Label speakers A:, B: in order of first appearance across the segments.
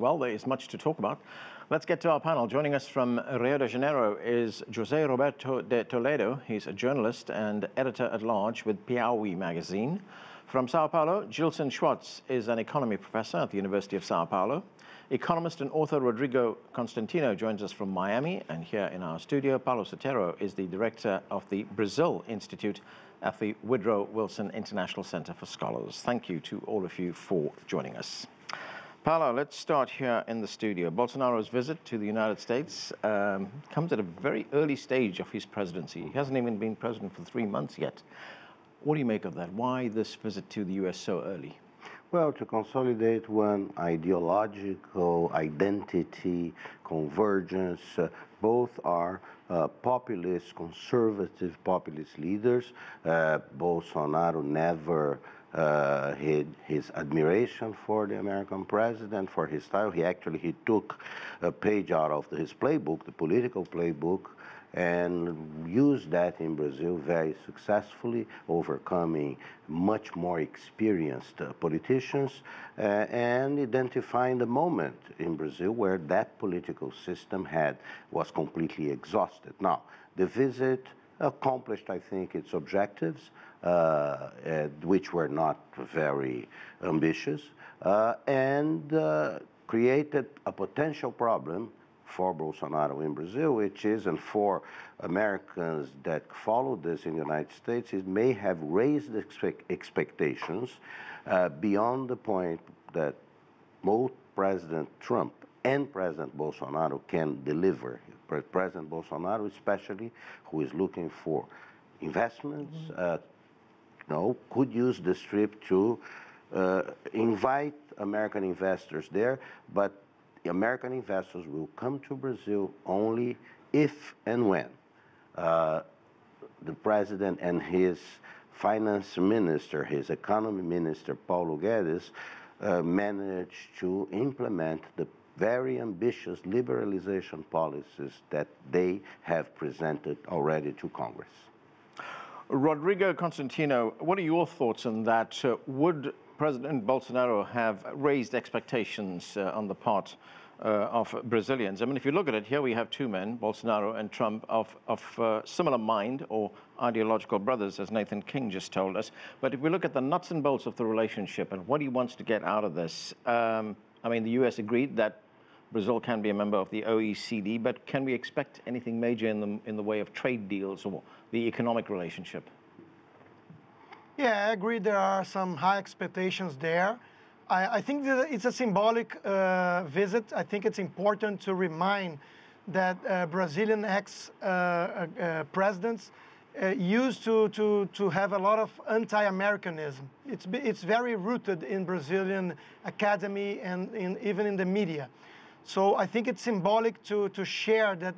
A: Well, there is much to talk about. Let's get to our panel. Joining us from Rio de Janeiro is José Roberto de Toledo. He's a journalist and editor-at-large with Piaui magazine. From Sao Paulo, Gilson Schwartz is an economy professor at the University of Sao Paulo. Economist and author Rodrigo Constantino joins us from Miami. And here in our studio, Paulo Sotero is the director of the Brazil Institute at the Woodrow Wilson International Center for Scholars. Thank you to all of you for joining us. Paulo, let's start here in the studio. Bolsonaro's visit to the United States comes at a very early stage of his presidency. He hasn't even been president for 3 months yet. What do you make of that? Why this visit to the U.S. so early?
B: Well, to consolidate one ideological identity, convergence, both are populist, conservative populist leaders. Bolsonaro never hid his admiration for the American president, for his style. He took a page out of his playbook, the political playbook, and used that in Brazil very successfully, overcoming much more experienced politicians and identifying the moment in Brazil where that political system was completely exhausted. Now, the visit accomplished, I think, its objectives, which were not very ambitious, and created a potential problem for Bolsonaro in Brazil, which is, and for Americans that follow this in the United States, it may have raised expectations beyond the point that both President Trump and President Bolsonaro can deliver. President Bolsonaro especially, who is looking for investments, could use this trip to invite American investors there, but American investors will come to Brazil only if and when the president and his finance minister, his economy minister, Paulo Guedes, manage to implement the very ambitious liberalization policies that they have presented already to Congress.
A: Rodrigo Constantino, what are your thoughts on that? Would President Bolsonaro have raised expectations on the part of Brazilians? I mean, if you look at it, here we have two men, Bolsonaro and Trump, of similar mind or ideological brothers, as Nathan King just told us. But if we look at the nuts and bolts of the relationship and what he wants to get out of this, I mean, the U.S. agreed that Brazil can be a member of the OECD, but can we expect anything major in the way of trade deals or the economic relationship?
C: Yeah, I agree. There are some high expectations there. I think that it's a symbolic visit. I think it's important to remind that Brazilian ex-presidents used to have a lot of anti-Americanism. It's very rooted in Brazilian academy and even in the media. So I think it's symbolic to share that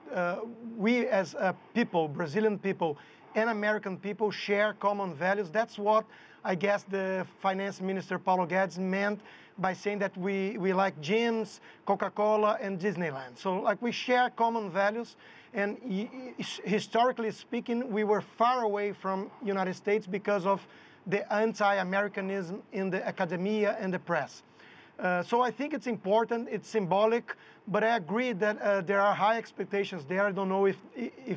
C: we as people, Brazilian people, and American people share common values. That's what I guess the finance minister Paulo Guedes meant by saying that we like gyms, Coca-Cola, and Disneyland. So like we share common values, and historically speaking, we were far away from United States because of the anti-Americanism in the academia and the press. So I think it's important, it's symbolic, but I agree that there are high expectations there. I don't know if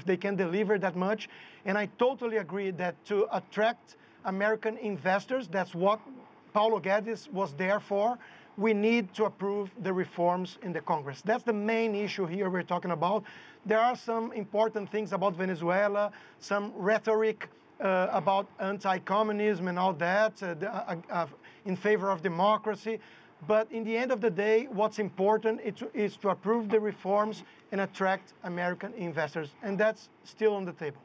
C: they can deliver that much. And I totally agree that to attract American investors, that's what Paulo Guedes was there for, we need to approve the reforms in the Congress. That's the main issue here we're talking about. There are some important things about Venezuela, some rhetoric about anti-communism and all that, in favor of democracy. But in the end of the day, what's important is to approve the reforms and attract American investors. And that's still on the table.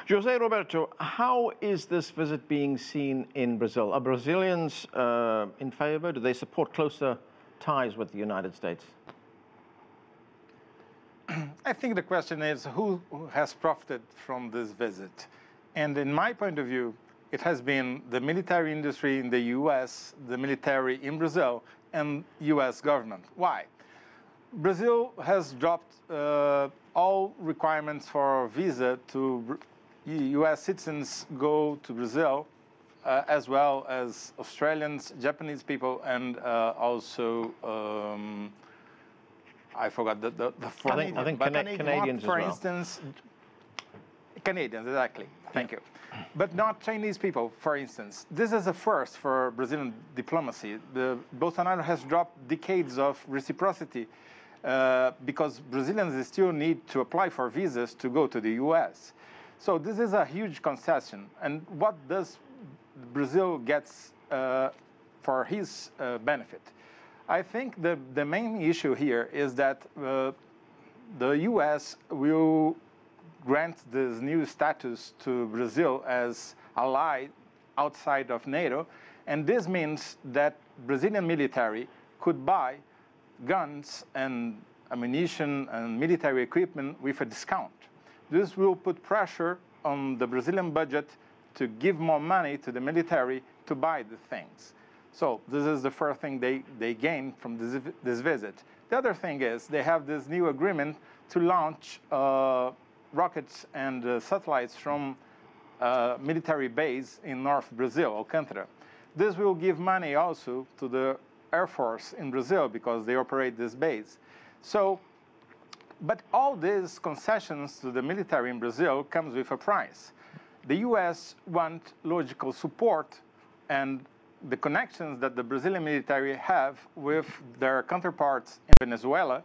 A: José Roberto, how is this visit being seen in Brazil? Are Brazilians in favor? Do they support closer ties with the United States?
D: I think the question is who has profited from this visit? And in my point of view, it has been the military industry in the U.S., the military in Brazil, and U.S. government. Why? Brazil has dropped all requirements for visa to U.S. citizens go to Brazil as well as Australians, Japanese people, and also I forgot the fourth
A: I think
D: one.
A: Canadians
D: for
A: as well.
D: instance, Canadians, exactly. Thank you. But not Chinese people, for instance. This is a first for Brazilian diplomacy. Bolsonaro has dropped decades of reciprocity because Brazilians still need to apply for visas to go to the US. So this is a huge concession. And what does Brazil gets for his benefit? I think the main issue here is that the US will grant this new status to Brazil as ally outside of NATO, and this means that Brazilian military could buy guns and ammunition and military equipment with a discount. This will put pressure on the Brazilian budget to give more money to the military to buy the things. So this is the first thing they gain from this visit. The other thing is they have this new agreement to launch rockets and satellites from military base in North Brazil, Alcântara. This will give money also to the Air Force in Brazil because they operate this base. So, but all these concessions to the military in Brazil comes with a price. The US want logical support and the connections that the Brazilian military have with their counterparts in Venezuela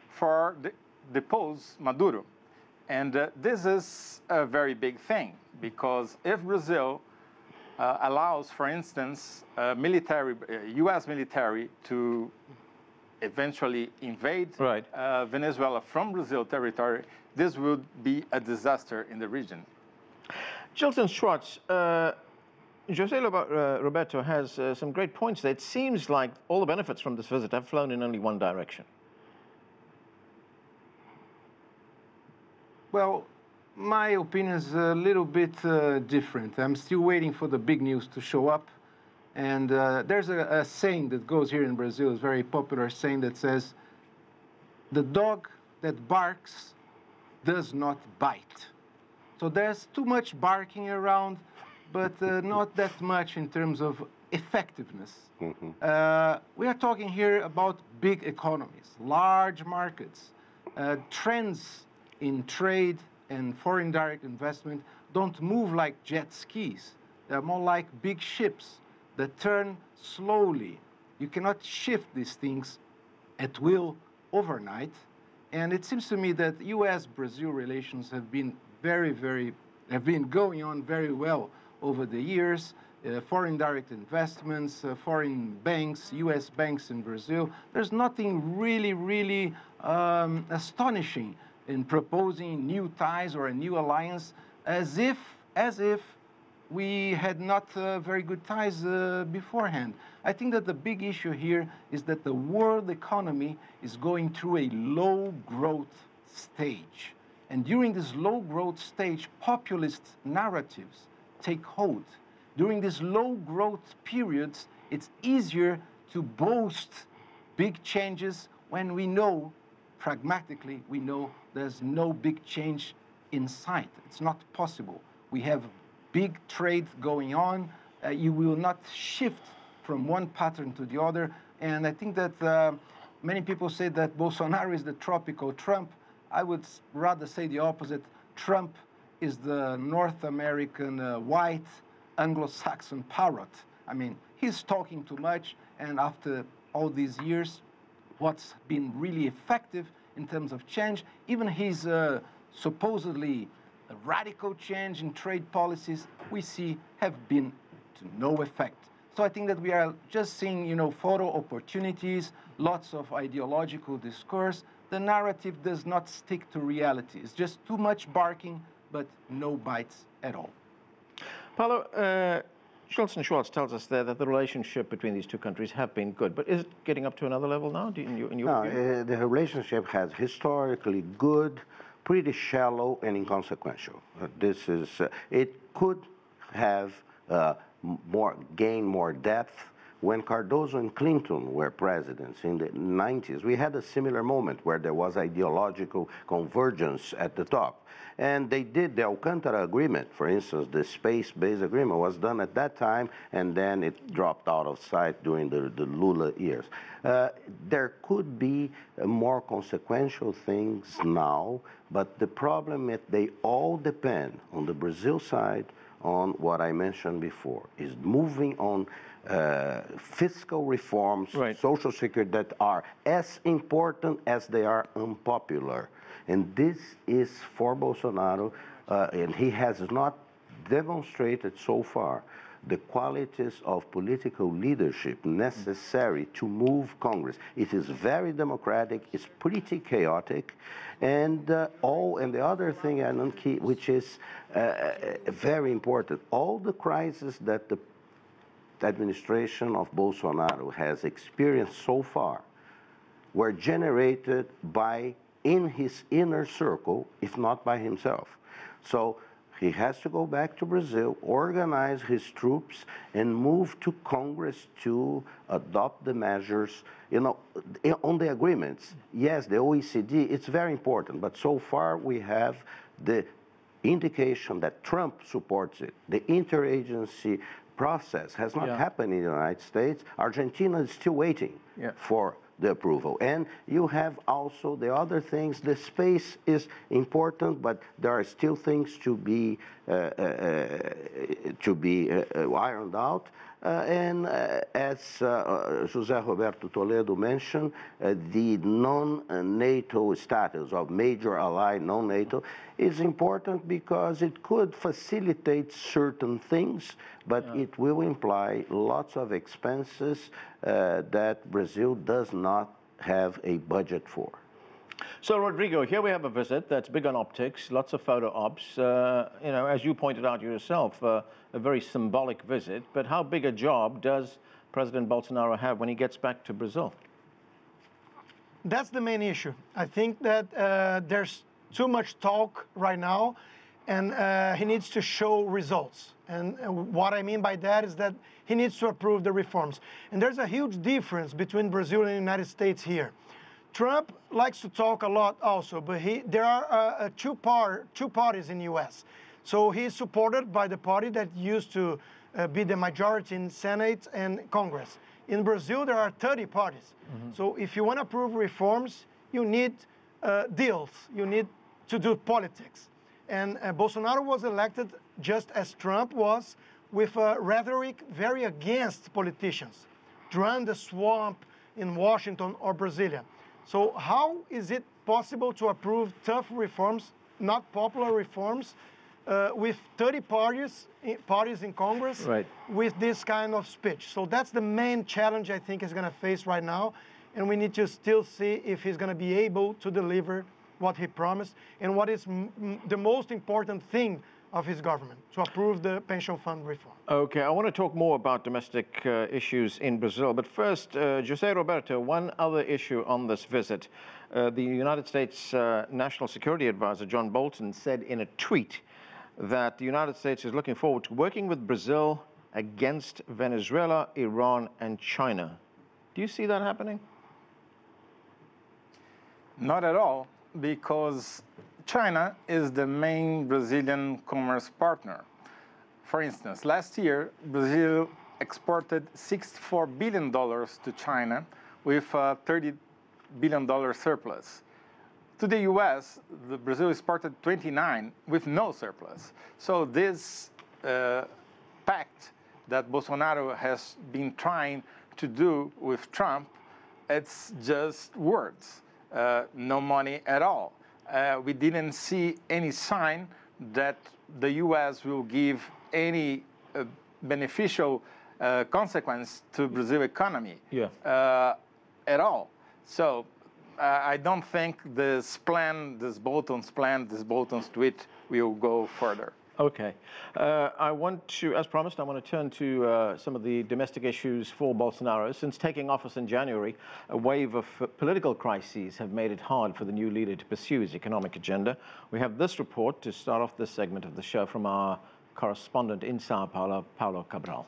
D: for depose Maduro. And this is a very big thing because if Brazil allows, for instance, US military to eventually invade Venezuela from Brazil territory, this would be a disaster in the region.
A: Gilson Schwartz, Jose Roberto has some great points there. It seems like all the benefits from this visit have flown in only one direction.
E: Well, my opinion is a little bit different. I'm still waiting for the big news to show up. And there's a saying that goes here in Brazil, it's a very popular saying that says, the dog that barks does not bite. So there's too much barking around, but not that much in terms of effectiveness. Mm-hmm. We are talking here about big economies, large markets, trends in trade and foreign direct investment don't move like jet skis. They're more like big ships that turn slowly. You cannot shift these things at will overnight. And it seems to me that US-Brazil relations have been going on very well over the years. Foreign direct investments, foreign banks, US banks in Brazil. There's nothing really astonishing in proposing new ties or a new alliance as if we had not very good ties beforehand. I think that the big issue here is that the world economy is going through a low growth stage. And during this low growth stage, populist narratives take hold. During these low growth periods, it's easier to boast big changes when we know, pragmatically, we know there's no big change in sight. It's not possible. We have big trade going on. You will not shift from one pattern to the other. And I think that many people say that Bolsonaro is the tropical Trump. I would rather say the opposite. Trump is the North American white Anglo-Saxon parrot. I mean, he's talking too much, and after all these years, what's been really effective in terms of change, even his supposedly radical change in trade policies, we see have been to no effect. So I think that we are just seeing, photo opportunities, lots of ideological discourse. The narrative does not stick to reality. It's just too much barking, but no bites at all.
A: Paulo, Gilson Schwartz tells us there that the relationship between these two countries have been good, but is it getting up to another level now?
B: No, the relationship has historically good, pretty shallow and inconsequential. It could have gain more depth When Cardoso and Clinton were presidents in the 90s, we had a similar moment where there was ideological convergence at the top. And they did the Alcântara Agreement, for instance, the space-based agreement was done at that time, and then it dropped out of sight during the Lula years. There could be more consequential things now, but the problem is they all depend on the Brazil side on what I mentioned before, is moving on fiscal reforms,
A: right,
B: social security that are as important as they are unpopular. And this is for Bolsonaro, and he has not demonstrated so far the qualities of political leadership necessary to move Congress. It is very democratic, it's pretty chaotic, and the other thing, Ananki, which is very important, all the crises that the administration of Bolsonaro has experienced so far were generated by in his inner circle, if not by himself. So he has to go back to Brazil, organize his troops, and move to Congress to adopt the measures. You know, on the agreements, yes, the OECD, it's very important, but so far we have the indication that Trump supports it. The interagency process has not happened in the United States. Argentina is still waiting for the approval. And you have also the other things. The space is important, but there are still things to be ironed out. As José Roberto Toledo mentioned, the non-NATO status of major ally, non-NATO, is important because it could facilitate certain things, but it will imply lots of expenses that Brazil does not have a budget for.
A: So, Rodrigo, here we have a visit that's big on optics, lots of photo ops. You know, as you pointed out yourself, a very symbolic visit. But how big a job does President Bolsonaro have when he gets back to Brazil?
C: That's the main issue. I think that there's too much talk right now, and he needs to show results. And what I mean by that is that he needs to approve the reforms. And there's a huge difference between Brazil and the United States here. Trump likes to talk a lot also, but there are two parties in the U.S. So he's supported by the party that used to be the majority in Senate and Congress. In Brazil, there are 30 parties. So if you want to approve reforms, you need deals. You need to do politics. And Bolsonaro was elected just as Trump was, with a rhetoric very against politicians, drain the swamp in Washington or Brasilia. So how is it possible to approve tough reforms, not popular reforms, with 30 parties in Congress with this kind of speech? So that's the main challenge I think he's going to face right now. And we need to still see if he's going to be able to deliver what he promised and what is the most important thing of his government, to approve the pension fund reform.
A: Okay, I want to talk more about domestic issues in Brazil. But first, José Roberto, one other issue on this visit. The United States National Security Advisor, John Bolton, said in a tweet that the United States is looking forward to working with Brazil against Venezuela, Iran, and China. Do you see that happening?
D: Not at all, because China is the main Brazilian commerce partner. For instance, last year, Brazil exported $64 billion to China with a $30 billion surplus. To the US, Brazil exported 29 with no surplus. So this pact that Bolsonaro has been trying to do with Trump, it's just words, no money at all. We didn't see any sign that the U.S. will give any beneficial consequence to Brazil economy at all. So I don't think this plan, this Bolton's tweet will go further.
A: Okay. I want to, as promised, I want to turn to some of the domestic issues for Bolsonaro. Since taking office in January, a wave of political crises have made it hard for the new leader to pursue his economic agenda. We have this report to start off this segment of the show from our correspondent in Sao Paulo, Paulo Cabral.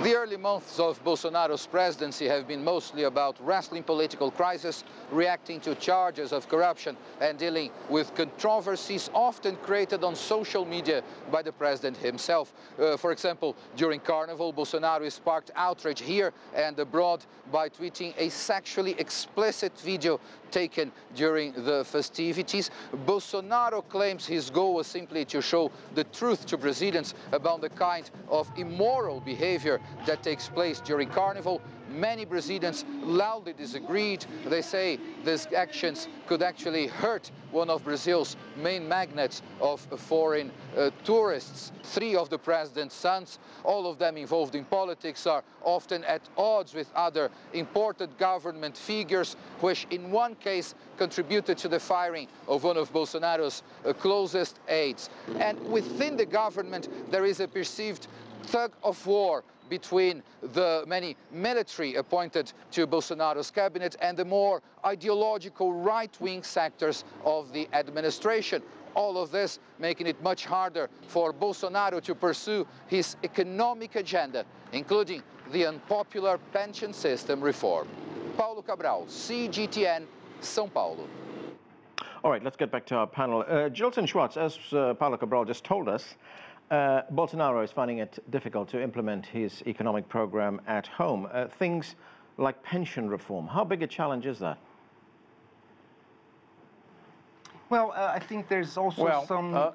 F: The early months of Bolsonaro's presidency have been mostly about wrestling political crisis, reacting to charges of corruption, and dealing with controversies often created on social media by the president himself. For example, during Carnival, Bolsonaro sparked outrage here and abroad by tweeting a sexually explicit video taken during the festivities. Bolsonaro claims his goal was simply to show the truth to Brazilians about the kind of immoral behavior that takes place during Carnival. Many Brazilians loudly disagreed. They say these actions could actually hurt one of Brazil's main magnets of foreign tourists. 3 of the president's sons, all of them involved in politics, are often at odds with other important government figures, which in one case contributed to the firing of one of Bolsonaro's closest aides. And within the government, there is a perceived tug of war between the many military appointed to Bolsonaro's cabinet and the more ideological right-wing sectors of the administration. All of this making it much harder for Bolsonaro to pursue his economic agenda, including the unpopular pension system reform. Paulo Cabral, CGTN, Sao Paulo.
A: All right, let's get back to our panel. Gilson Schwartz, as Paulo Cabral just told us, Bolsonaro is finding it difficult to implement his economic program at home. Things like pension reform, how big a challenge is that?
E: Well, I think there's also some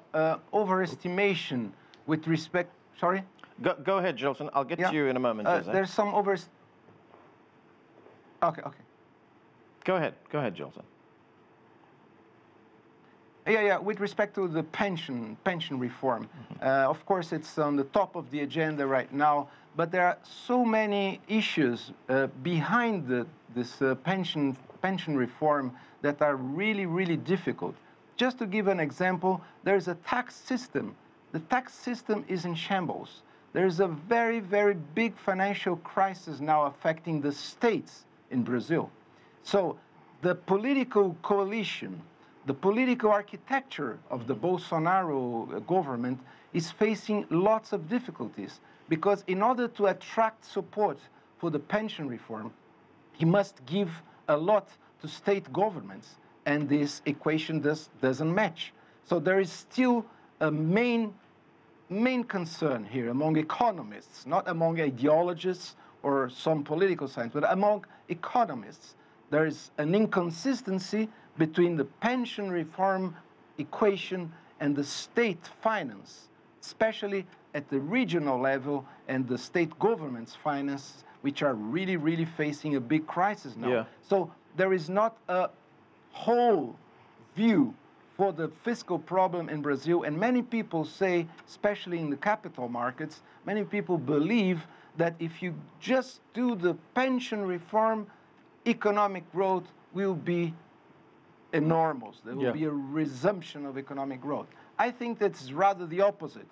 E: overestimation with respect... Sorry?
A: Go ahead, Gilson. I'll get to you in a moment, Jose.
E: There's some Okay.
A: Go ahead, Gilson.
E: Yeah. With respect to the pension reform, of course, it's on the top of the agenda right now. But there are so many issues behind this pension reform that are really, really difficult. Just to give an example, there's a tax system. The tax system is in shambles. There's a very, very big financial crisis now affecting the states in Brazil. So the political coalition, the political architecture of the Bolsonaro government is facing lots of difficulties because in order to attract support for the pension reform, he must give a lot to state governments, and this equation doesn't match. So there is still a main concern here among economists, not among ideologists or some political science, but among economists. There is an inconsistency between the pension reform equation and the state finance, especially at the regional level and the state government's finance, which are really, really facing a big crisis now.
A: Yeah.
E: So there is not a whole view for the fiscal problem in Brazil, and many people say, especially in the capital markets, many people believe that if you just do the pension reform, economic growth will be enormous. There will be a resumption of economic growth. I think that's rather the opposite.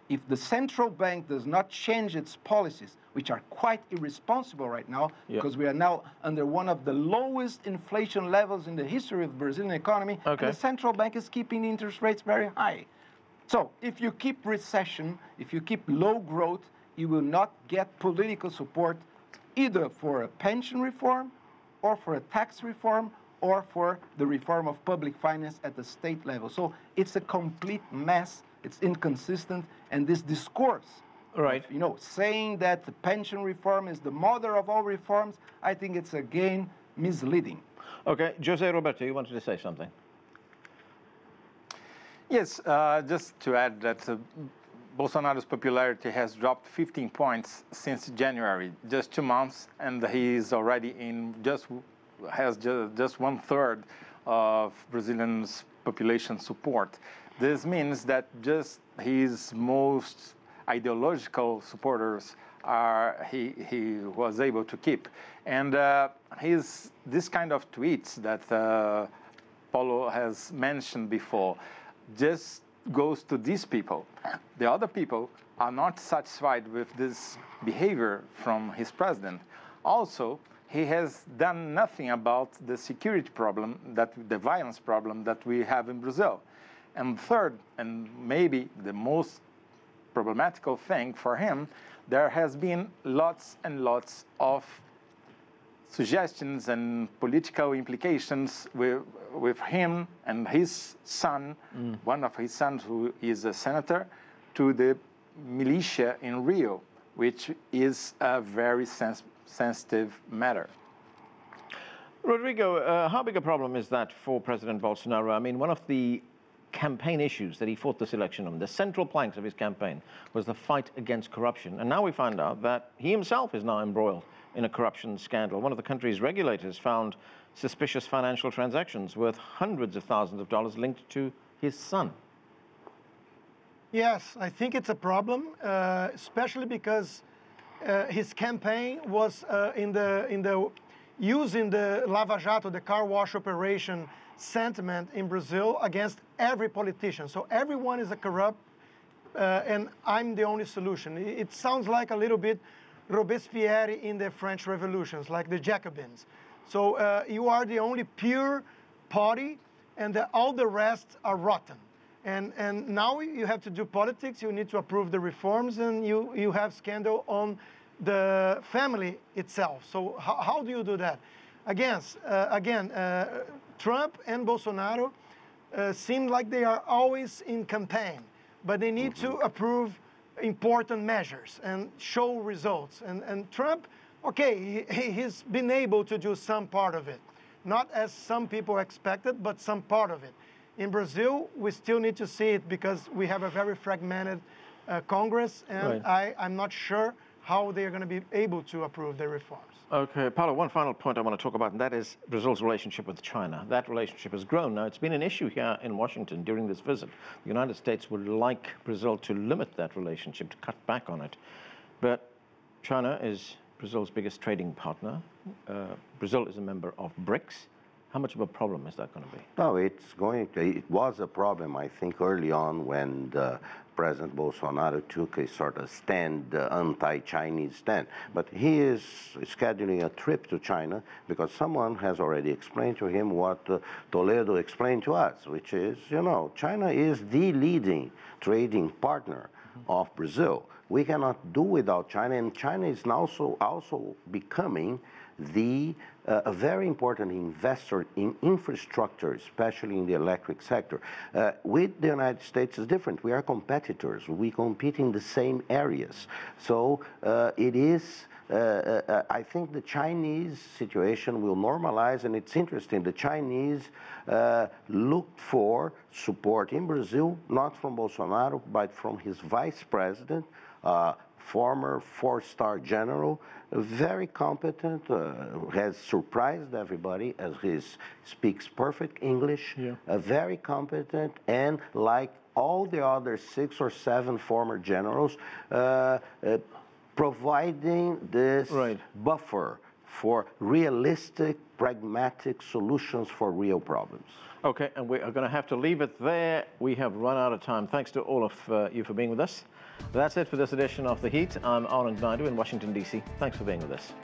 E: If the central bank does not change its policies, which are quite irresponsible right now, because we are now under one of the lowest inflation levels in the history of the Brazilian economy, and the central bank is keeping the interest rates very high. So if you keep recession, if you keep low growth, you will not get political support either for a pension reform or for a tax reform or for the reform of public finance at the state level. So it's a complete mess. It's inconsistent, and this discourse, saying that the pension reform is the mother of all reforms, I think it's again misleading.
A: Okay, Jose Roberto, you wanted to say something?
D: Yes, just to add that Bolsonaro's popularity has dropped 15 points since January, just 2 months, and he is already has just 1/3 of Brazilians' population support. This means that just his most ideological supporters he was able to keep. And this kind of tweets that Paulo has mentioned before just goes to these people. The other people are not satisfied with this behavior from his president. Also, he has done nothing about the security problem, the violence problem that we have in Brazil. And third, and maybe the most problematical thing for him, there has been lots and lots of suggestions and political implications with him and his son, one of his sons who is a senator, to the militia in Rio, which is a very sensitive matter.
A: Rodrigo, how big a problem is that for President Bolsonaro? I mean, one of the campaign issues that he fought this election on, the central planks of his campaign, was the fight against corruption. And now we find out that he himself is now embroiled in a corruption scandal. One of the country's regulators found suspicious financial transactions worth hundreds of thousands of dollars linked to his son.
C: Yes, I think it's a problem, especially because his campaign was using the Lava Jato, the car wash operation sentiment in Brazil against every politician. So everyone is a corrupt, and I'm the only solution. It sounds like a little bit Robespierre in the French revolutions, like the Jacobins. So you are the only pure party, and all the rest are rotten. And now you have to do politics, you need to approve the reforms, and you have scandal on the family itself. So how do you do that? Again, Trump and Bolsonaro seem like they are always in campaign, but they need to approve important measures and show results. And Trump, okay, he's been able to do some part of it. Not as some people expected, but some part of it. In Brazil, we still need to see it because we have a very fragmented Congress, and right. I'm not sure how they're going to be able to approve the reforms.
A: Okay, Paulo, one final point I want to talk about, and that is Brazil's relationship with China. That relationship has grown. Now, it's been an issue here in Washington during this visit. The United States would like Brazil to limit that relationship, to cut back on it. But China is Brazil's biggest trading partner. Brazil is a member of BRICS. How much of a problem is that going to be?
B: No, it was a problem, I think, early on when President Bolsonaro took a sort of anti-Chinese stand. But he is scheduling a trip to China because someone has already explained to him what Toledo explained to us, which is, China is the leading trading partner of Brazil. We cannot do without China, and China is now also becoming a very important investor in infrastructure, especially in the electric sector. With the United States, it's different. We are competitors. We compete in the same areas. So it is, I think the Chinese situation will normalize, and it's interesting. The Chinese looked for support in Brazil, not from Bolsonaro, but from his vice president, former four-star general, very competent, has surprised everybody as he speaks perfect English, very competent, and like all the other 6 or 7 former generals, providing this buffer for realistic, pragmatic solutions for real problems.
A: Okay, and we are going to have to leave it there. We have run out of time. Thanks to all of you for being with us. That's it for this edition of The Heat. I'm Anand Naidu in Washington, D.C. Thanks for being with us.